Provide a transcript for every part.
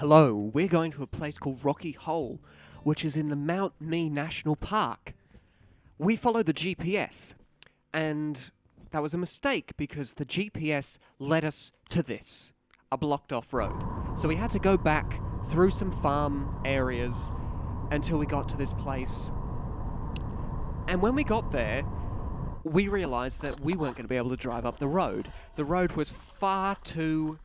Hello, we're going to a place called Rocky Hole, which is in the Mt Mee National Park. We followed the GPS, and that was a mistake because the GPS led us to this, a blocked off road. So we had to go back through some farm areas until we got to this place. And when we got there, we realised that we weren't going to be able to drive up the road. The road was far too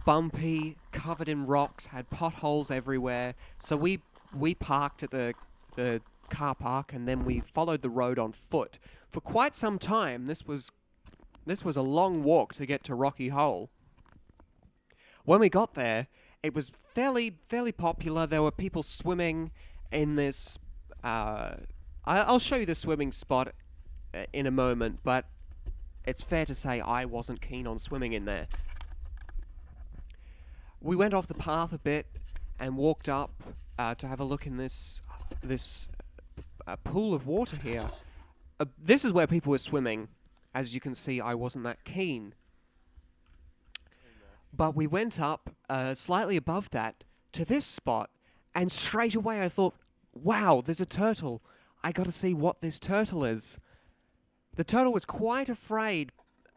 bumpy, covered in rocks, had potholes everywhere. So we parked at the car park, and then we followed the road on foot for quite some time. This was a long walk to get to Rocky Hole. When we got there, it was fairly popular. There were people swimming in this. I'll show you the swimming spot in a moment, but it's fair to say I wasn't keen on swimming in there. We went off the path a bit and walked up to have a look in this pool of water here. This is where people were swimming. As you can see, I wasn't that keen. But we went up slightly above that to this spot, and straight away I thought, wow, there's a turtle. I got to see what this turtle is. The turtle was quite afraid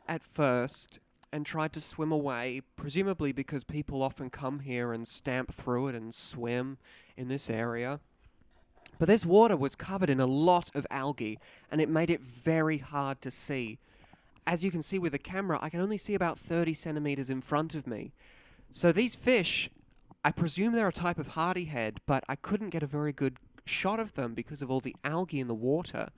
at first and tried to swim away, presumably because people often come here and stamp through it and swim in this area. But this water was covered in a lot of algae, and it made it very hard to see. As you can see with the camera, I can only see about 30 centimeters in front of me. So these fish, I presume they're a type of hardyhead, but I couldn't get a very good shot of them because of all the algae in the water.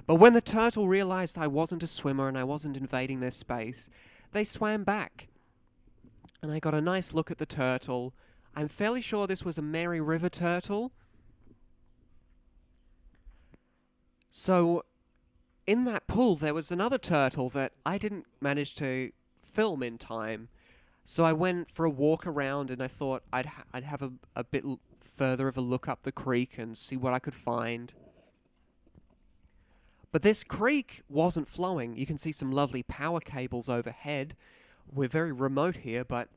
But when the turtle realized I wasn't a swimmer and I wasn't invading their space, they swam back. And I got a nice look at the turtle. I'm fairly sure this was a Mary River turtle. So in that pool, there was another turtle that I didn't manage to film in time. So I went for a walk around, and I thought I'd have a bit further of a look up the creek and see what I could find. But this creek wasn't flowing. You can see some lovely power cables overhead. We're very remote here, but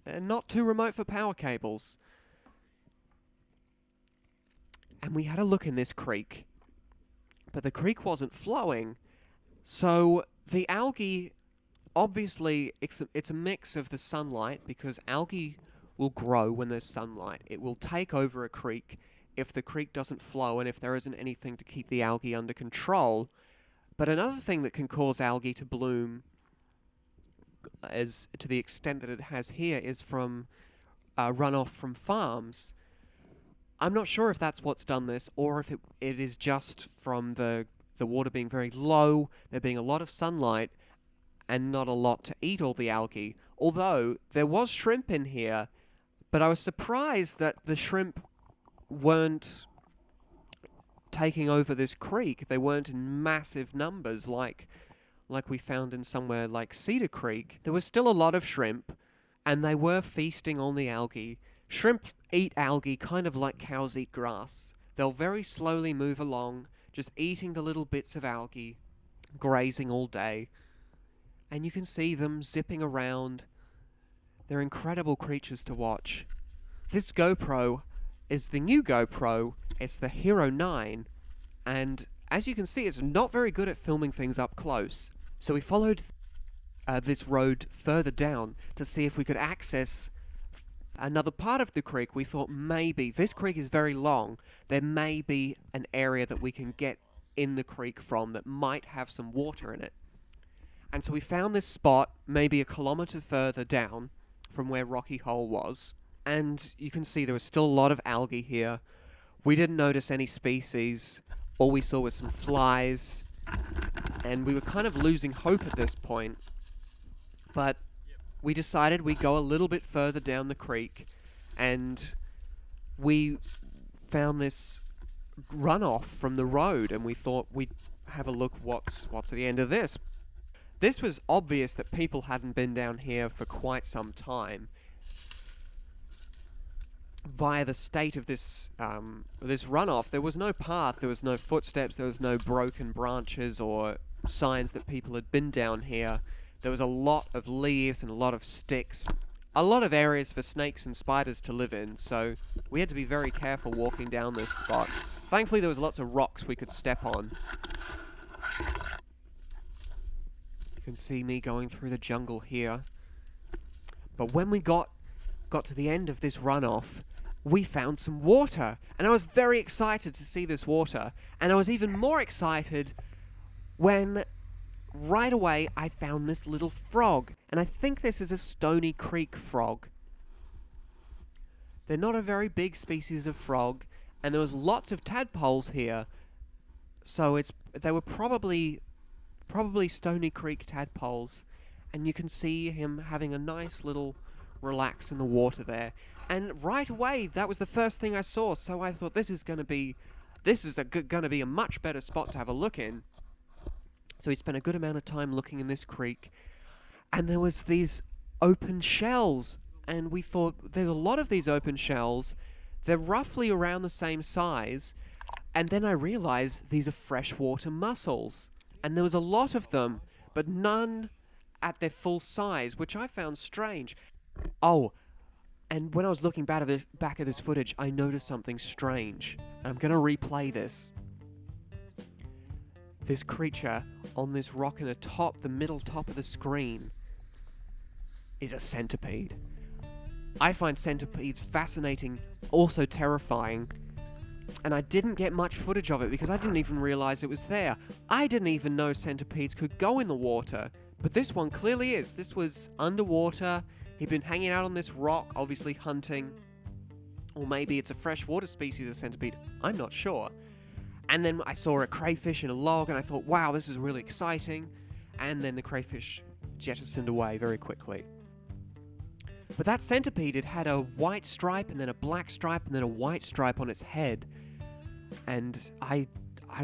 not too remote for power cables. And we had a look in this creek, but the creek wasn't flowing. So the algae, obviously, it's a mix of the sunlight, because algae will grow when there's sunlight. It will take over a creek if the creek doesn't flow and if there isn't anything to keep the algae under control. But another thing that can cause algae to bloom, as to the extent that it has here, is from runoff from farms. I'm not sure if that's what's done this, or if it is just from the water being very low, there being a lot of sunlight, and not a lot to eat all the algae. Although, there was shrimp in here, but I was surprised that the shrimp weren't taking over this creek. They weren't in massive numbers like we found in somewhere like Cedar Creek. There was still a lot of shrimp, and they were feasting on the algae. Shrimp eat algae kind of like cows eat grass. They'll very slowly move along, just eating the little bits of algae, grazing all day. And you can see them zipping around. They're incredible creatures to watch. This GoPro is the new GoPro. It's the Hero9. And as you can see, it's not very good at filming things up close. So we followed this road further down to see if we could access another part of the creek. We thought maybe, this creek is very long, there may be an area that we can get in the creek from that might have some water in it. And so we found this spot maybe a kilometre further down from where Rocky Hole was, and you can see there was still a lot of algae here. We didn't notice any species. All we saw was some flies, and we were kind of losing hope at this point. But we decided we'd go a little bit further down the creek, and we found this runoff from the road, and we thought we'd have a look what's at the end of this. This was obvious that people hadn't been down here for quite some time. Via the state of this runoff, there was no path, there was no footsteps, there was no broken branches or signs that people had been down here. There was a lot of leaves and a lot of sticks, a lot of areas for snakes and spiders to live in, so we had to be very careful walking down this spot. Thankfully, there was lots of rocks we could step on. You can see me going through the jungle here. But when we got to the end of this runoff, we found some water. And I was very excited to see this water. And I was even more excited when right away I found this little frog. And I think this is a Stony Creek frog. They're not a very big species of frog, and there was lots of tadpoles here. So they were probably Stony Creek tadpoles, and you can see him having a nice little relax in the water there. And right away, that was the first thing I saw. So I thought this is going to be a much better spot to have a look in. So we spent a good amount of time looking in this creek, and there was these open shells, and we thought there's a lot of these open shells. They're roughly around the same size, and then I realized these are freshwater mussels, and there was a lot of them, but none at their full size, which I found strange. Oh, and when I was looking back at this footage, I noticed something strange, and I'm going to replay this. This creature on this rock in the middle top of the screen is a centipede. I find centipedes fascinating, also terrifying, and I didn't get much footage of it because I didn't even realize it was there. I didn't even know centipedes could go in the water, but this one clearly is. This was underwater. He'd been hanging out on this rock, obviously hunting, or maybe it's a freshwater species of centipede. I'm not sure. And then I saw a crayfish in a log, and I thought, wow, this is really exciting. And then the crayfish jettisoned away very quickly. But that centipede, it had a white stripe, and then a black stripe, and then a white stripe on its head. And I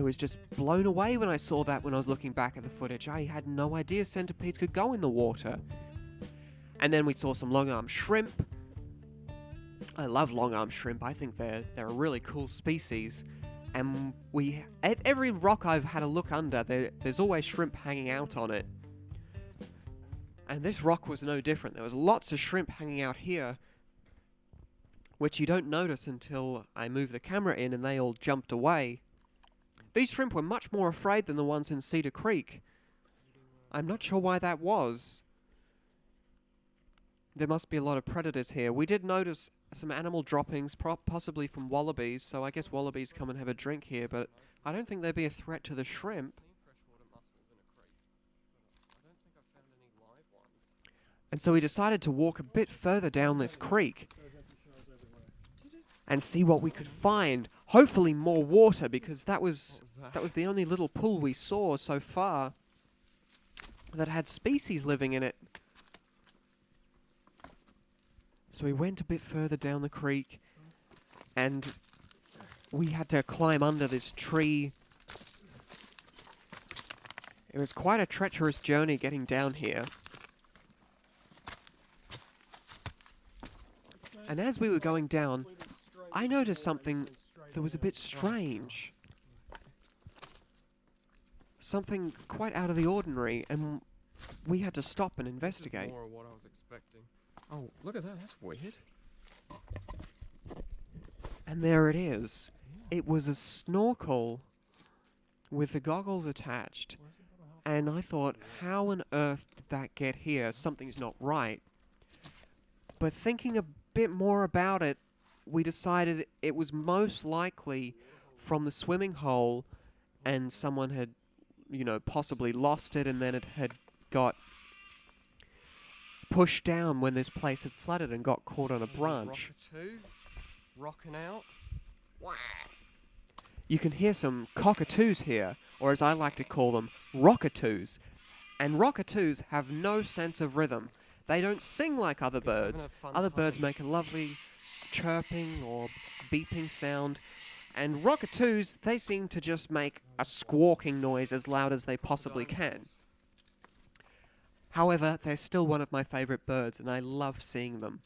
was just blown away when I saw that when I was looking back at the footage. I had no idea centipedes could go in the water. And then we saw some long-armed shrimp. I love long-armed shrimp. I think they're a really cool species. And at every rock I've had a look under, there's always shrimp hanging out on it. And this rock was no different. There was lots of shrimp hanging out here, which you don't notice until I move the camera in and they all jumped away. These shrimp were much more afraid than the ones in Cedar Creek. I'm not sure why that was. There must be a lot of predators here. We did notice some animal droppings, possibly from wallabies, so I guess wallabies come and have a drink here, but I don't think they'd be a threat to the shrimp. And so we decided to walk a bit further down this creek and see what we could find. Hopefully more water, because that was the only little pool we saw so far that had species living in it. So we went a bit further down the creek, and we had to climb under this tree. It was quite a treacherous journey getting down here. And as we were going down, I noticed something that was a bit strange. Something quite out of the ordinary, and we had to stop and investigate. More of what I was expecting. Oh, look at that. That's weird. And there it is. It was a snorkel with the goggles attached. And I thought, how on earth did that get here? Something's not right. But thinking a bit more about it, we decided it was most likely from the swimming hole, and someone had, possibly lost it, and then it had got pushed down when this place had flooded and got caught on a branch. Rockatoo, rocking out. Wow. You can hear some cockatoos here, or as I like to call them, rockatoos. And rockatoos have no sense of rhythm. They don't sing like other birds. Other birds make a lovely chirping or beeping sound. And rockatoos, they seem to just make a squawking noise as loud as they possibly can. However, they're still one of my favorite birds, and I love seeing them.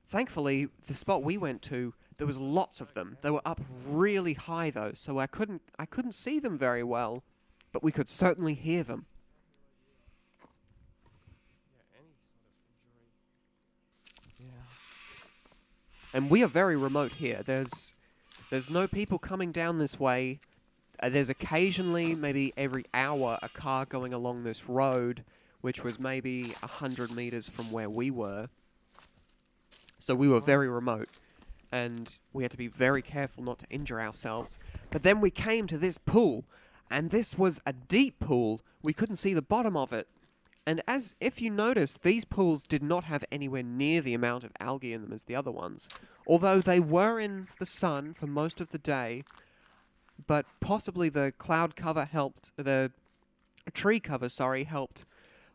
Thankfully, the spot we went to, there was lots of them. They were up really high though, so I couldn't see them very well, but we could certainly hear them. Yeah, any sort of injury And we are very remote here. There's no people coming down this way. There's occasionally, maybe every hour, a car going along this road, which was maybe 100 meters from where we were. So we were very remote, and we had to be very careful not to injure ourselves. But then we came to this pool, and this was a deep pool. We couldn't see the bottom of it. And if you notice, these pools did not have anywhere near the amount of algae in them as the other ones. Although they were in the sun for most of the day, but possibly the cloud cover helped, the tree cover, sorry, helped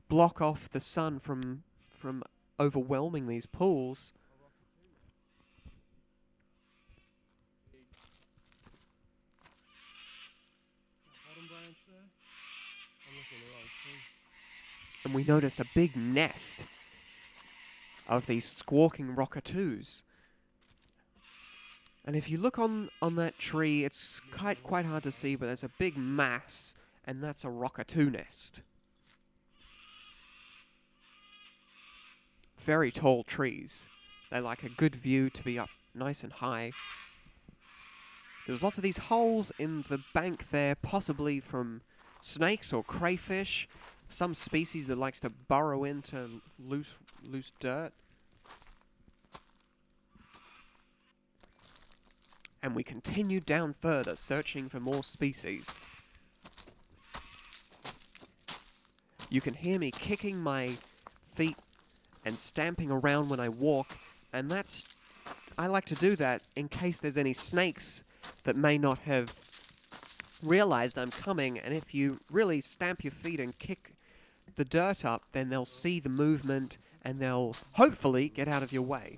block off the sun from overwhelming these pools. And we noticed a big nest of these squawking rockatoos. And if you look on that tree, it's quite hard to see, but there's a big mass, and that's a rockatoo nest. Very tall trees. They like a good view to be up nice and high. There's lots of these holes in the bank there, possibly from snakes or crayfish. Some species that likes to burrow into loose dirt. And we continued down further, searching for more species. You can hear me kicking my feet and stamping around when I walk, and I like to do that in case there's any snakes that may not have realized I'm coming, and if you really stamp your feet and kick the dirt up, then they'll see the movement and they'll hopefully get out of your way.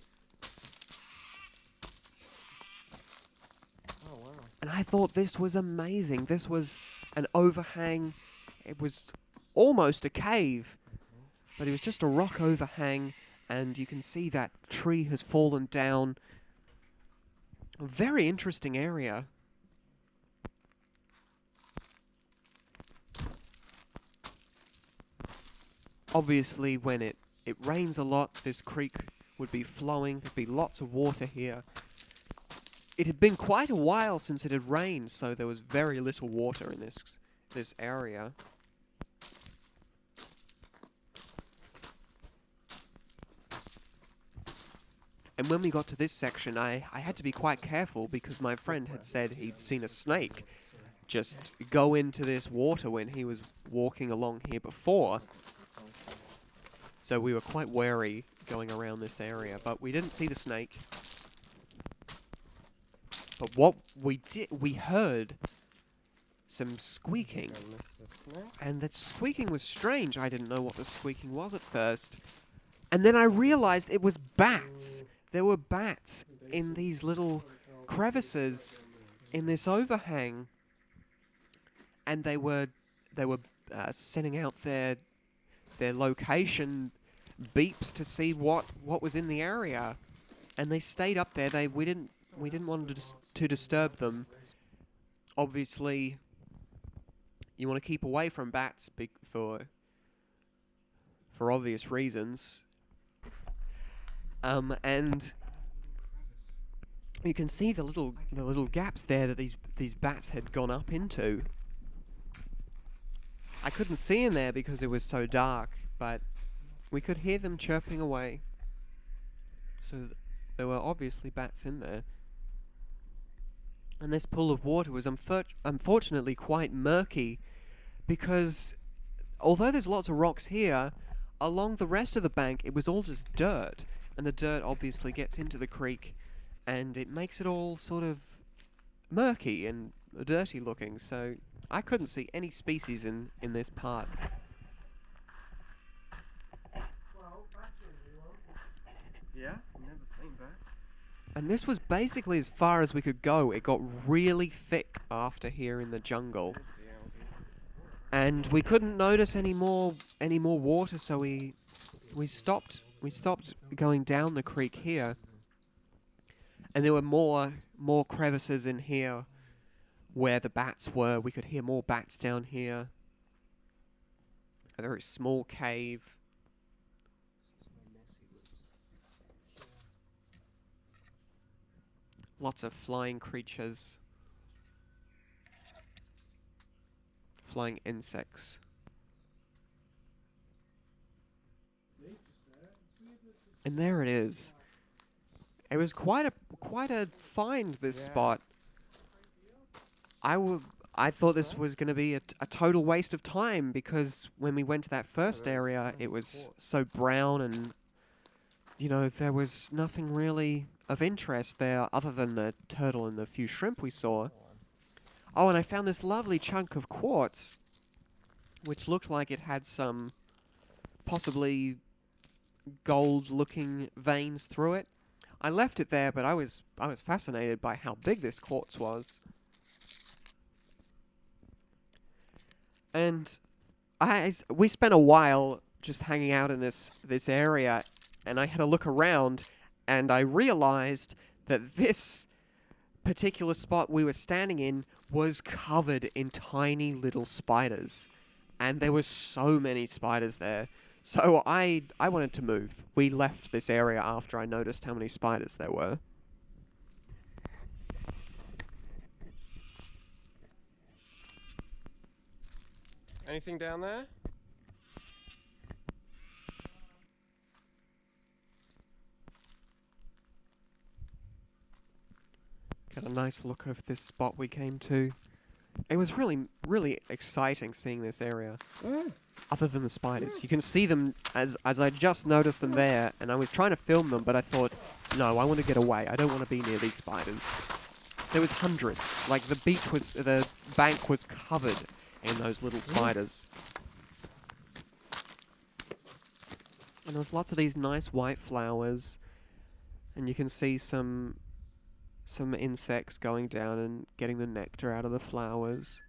Oh, wow. And I thought this was amazing. This was an overhang. It was almost a cave, but it was just a rock overhang, and you can see that tree has fallen down. A very interesting area. Obviously, when it rains a lot, this creek would be flowing. There'd be lots of water here. It had been quite a while since it had rained, so there was very little water in this area. And when we got to this section, I had to be quite careful because my friend had said he'd seen a snake just go into this water when he was walking along here before. So we were quite wary going around this area, but we didn't see the snake. But what we heard some squeaking. And that squeaking was strange. I didn't know what the squeaking was at first. And then I realized it was bats. There were bats in these little crevices in this overhang. And they were sending out their location beeps to see what was in the area, and they stayed up there. We didn't want to disturb them. Obviously, you want to keep away from bats for obvious reasons. And you can see the little gaps there that these bats had gone up into. I couldn't see in there because it was so dark, but we could hear them chirping away. So there were obviously bats in there. And this pool of water was unfortunately quite murky, because although there's lots of rocks here, along the rest of the bank it was all just dirt, and the dirt obviously gets into the creek, and it makes it all sort of murky and dirty looking, so I couldn't see any species in this part. Yeah? Never seen bats. And this was basically as far as we could go. It got really thick after here in the jungle. And we couldn't notice any more water, so we stopped going down the creek here. And there were more crevices in here where the bats were. We could hear more bats down here. A very small cave. Lots of flying creatures. Flying insects. And there it is. It was quite a find, this spot. I thought this was going to be a total waste of time, because when we went to that first area, it was so brown and, you know, there was nothing really of interest there other than the turtle and the few shrimp we saw. Oh, and I found this lovely chunk of quartz, which looked like it had some possibly gold-looking veins through it. I left it there, but I was fascinated by how big this quartz was. And we spent a while just hanging out in this area, and I had a look around, and I realized that this particular spot we were standing in was covered in tiny little spiders. And there were so many spiders there. So I wanted to move. We left this area after I noticed how many spiders there were. Anything down there? Got a nice look of this spot we came to. It was really, really exciting seeing this area. Other than the spiders. You can see them as I just noticed them there, and I was trying to film them, but I thought, no, I want to get away. I don't want to be near these spiders. There was hundreds. Like, the bank was covered in those little spiders. And there was lots of these nice white flowers, and you can see some insects going down and getting the nectar out of the flowers.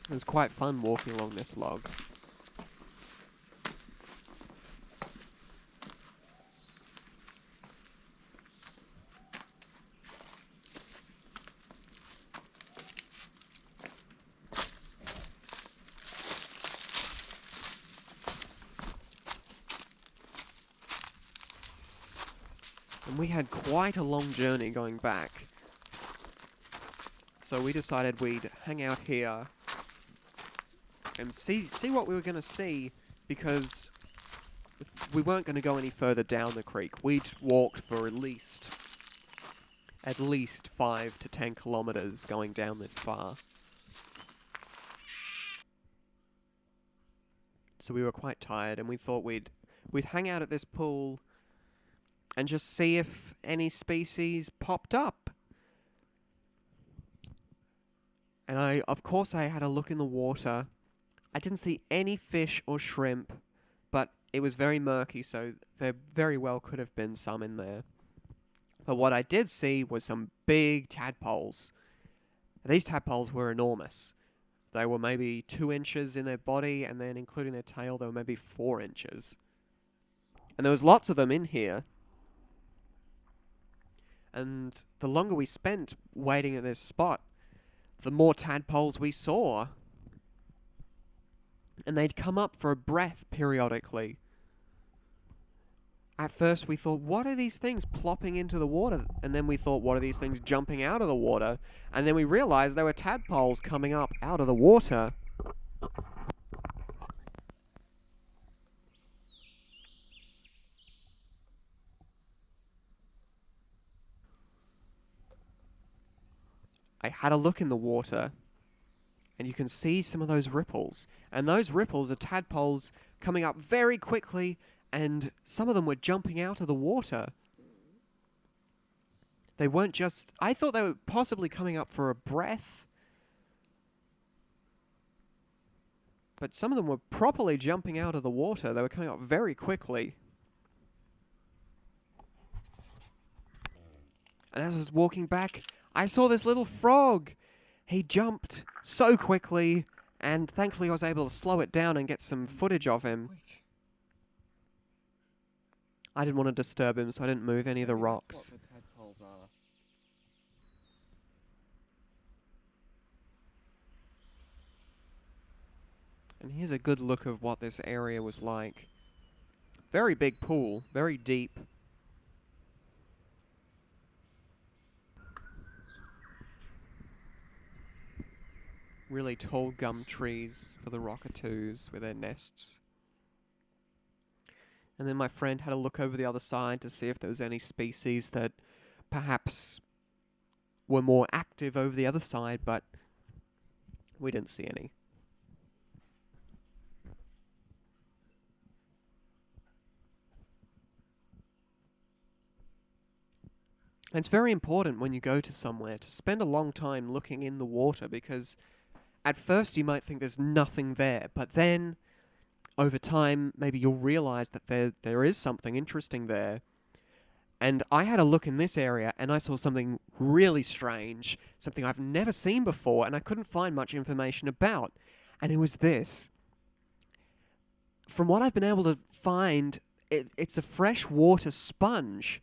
It was quite fun walking along this log. And we had quite a long journey going back. So we decided we'd hang out here and see what we were going to see, because we weren't going to go any further down the creek. We'd walked for at least 5 to 10 kilometers going down this far. So we were quite tired, and we thought we'd hang out at this pool and just see if any species popped up. And of course I had a look in the water. I didn't see any fish or shrimp, but it was very murky, so there very well could have been some in there. But what I did see was some big tadpoles. These tadpoles were enormous. They were maybe 2 inches in their body, and then including their tail, they were maybe 4 inches. And there was lots of them in here. And the longer we spent waiting at this spot, the more tadpoles we saw. And they'd come up for a breath periodically. At first we thought, what are these things plopping into the water? And then we thought, what are these things jumping out of the water? And then we realized there were tadpoles coming up out of the water. I had a look in the water, and you can see some of those ripples. And those ripples are tadpoles coming up very quickly, and some of them were jumping out of the water. They weren't just... I thought they were possibly coming up for a breath. But some of them were properly jumping out of the water. They were coming up very quickly. And as I was walking back, I saw this little frog. He jumped so quickly, and thankfully I was able to slow it down and get some footage of him. I didn't want to disturb him, so I didn't move any of the rocks. That's what the tadpoles are. And here's a good look of what this area was like. Very big pool, very deep. Really tall gum trees for the Rockatoos with their nests. And then my friend had a look over the other side to see if there was any species that perhaps were more active over the other side, but we didn't see any. And it's very important when you go to somewhere to spend a long time looking in the water, because at first you might think there's nothing there, but then over time maybe you'll realize that there is something interesting there. And I had a look in this area and I saw something really strange, something I've never seen before, and I couldn't find much information about. And it was this. From what I've been able to find, it's a freshwater sponge.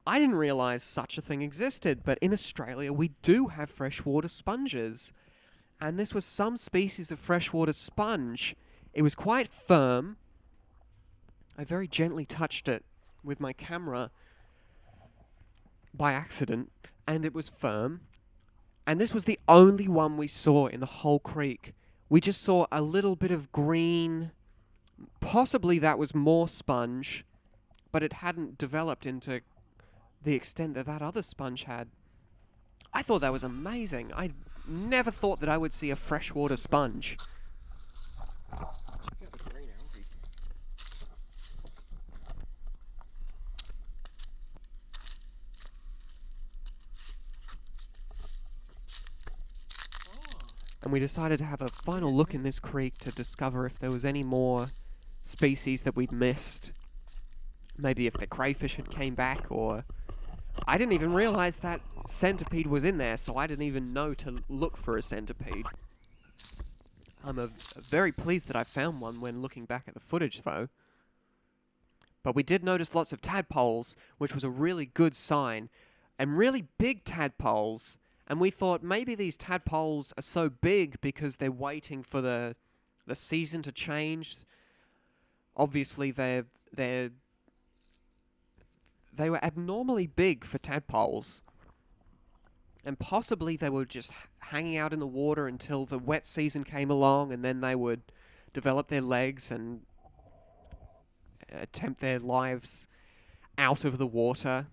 I didn't realize such a thing existed, but in Australia we do have freshwater sponges. And this was some species of freshwater sponge. It was quite firm. I very gently touched it with my camera by accident, and it was firm. And this was the only one we saw in the whole creek. We just saw a little bit of green. Possibly that was more sponge, but it hadn't developed into the extent that that other sponge had. I thought that was amazing. I never thought that I would see a freshwater sponge. And we decided to have a final look in this creek to discover if there was any more species that we'd missed. Maybe if the crayfish had came back, or... I didn't even realize that centipede was in there, so I didn't even know to look for a centipede. I'm very pleased that I found one when looking back at the footage, though. But we did notice lots of tadpoles, which was a really good sign. And really big tadpoles. And we thought maybe these tadpoles are so big because they're waiting for the season to change. Obviously, they were abnormally big for tadpoles. And possibly they were just hanging out in the water until the wet season came along, and then they would develop their legs and attempt their lives out of the water.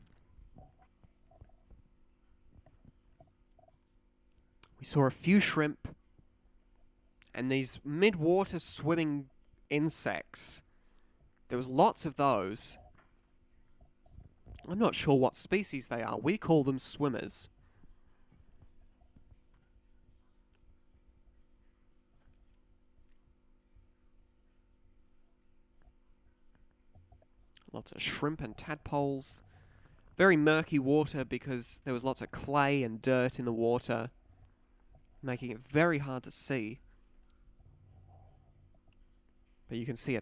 We saw a few shrimp and these mid-water swimming insects. There was lots of those. I'm not sure what species they are. We call them swimmers. Lots of shrimp and tadpoles. Very murky water because there was lots of clay and dirt in the water, making it very hard to see. But you can see a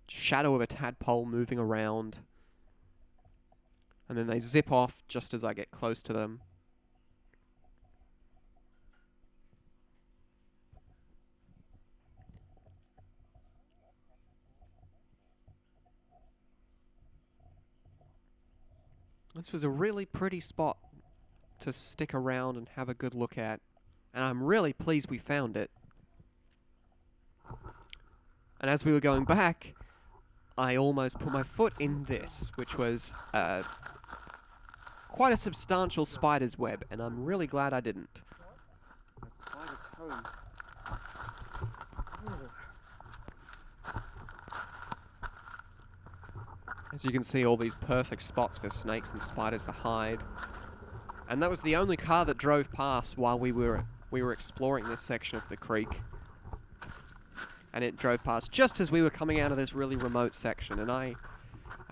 shadow of a tadpole moving around. And then they zip off just as I get close to them. This was a really pretty spot to stick around and have a good look at. And I'm really pleased we found it. And as we were going back, I almost put my foot in this, which was quite a substantial spider's web, and I'm really glad I didn't. A spider's home. As you can see, all these perfect spots for snakes and spiders to hide. And that was the only car that drove past while we were exploring this section of the creek. And it drove past just as we were coming out of this really remote section, and I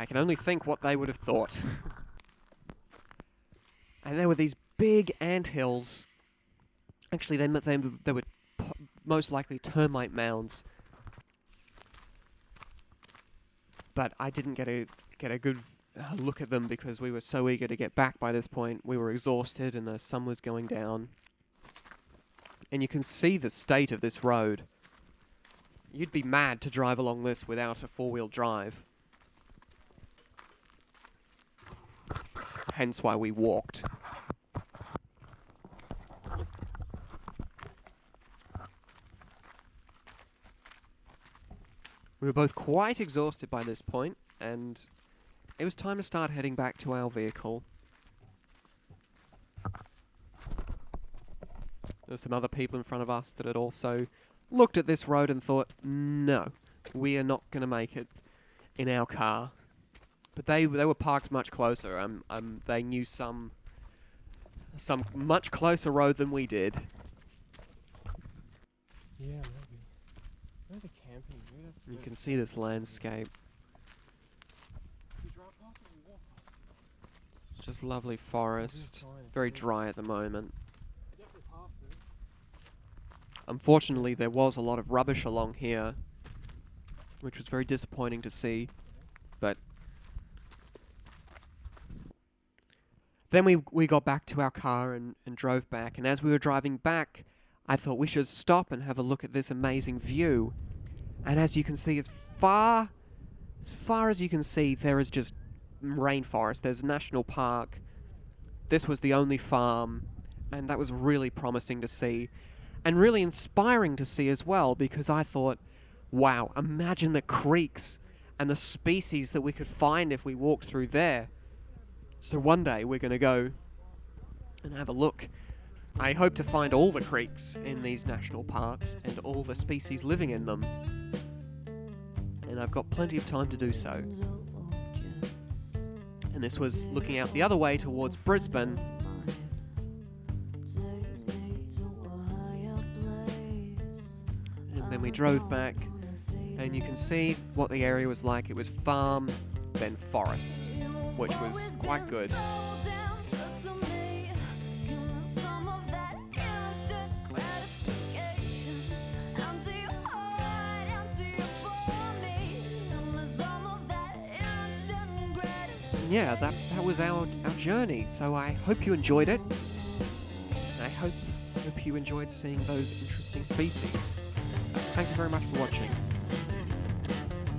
can only think what they would have thought. And there were these big anthills. Actually, they were most likely termite mounds. But I didn't get a good look at them because we were so eager to get back by this point. We were exhausted and the sun was going down. And you can see the state of this road. You'd be mad to drive along this without a four-wheel drive. Hence why we walked. We were both quite exhausted by this point, and it was time to start heading back to our vehicle. There were some other people in front of us that had also looked at this road and thought, no, we are not going to make it in our car. But they were parked much closer. They knew some much closer road than we did. Yeah, maybe. Maybe the camping. Maybe that's You can see this landscape. We drive past it, we walk past It's just lovely forest. fine. Very dry at the moment. it. Definitely past it. Unfortunately, there was a lot of rubbish along here, which was very disappointing to see. But then we got back to our car and drove back. And as we were driving back, I thought we should stop and have a look at this amazing view. And as you can see, as far as you can see, there is just rainforest. There's a national park. This was the only farm, and that was really promising to see. And really inspiring to see as well, because I thought, wow, imagine the creeks and the species that we could find if we walked through there. So one day we're going to go and have a look. I hope to find all the creeks in these national parks and all the species living in them. And I've got plenty of time to do so. And this was looking out the other way towards Brisbane. And then we drove back, and you can see what the area was like. It was farm, then forest, which was quite good. Yeah, that was our journey. So I hope you enjoyed it. I hope you enjoyed seeing those interesting species. Thank you very much for watching.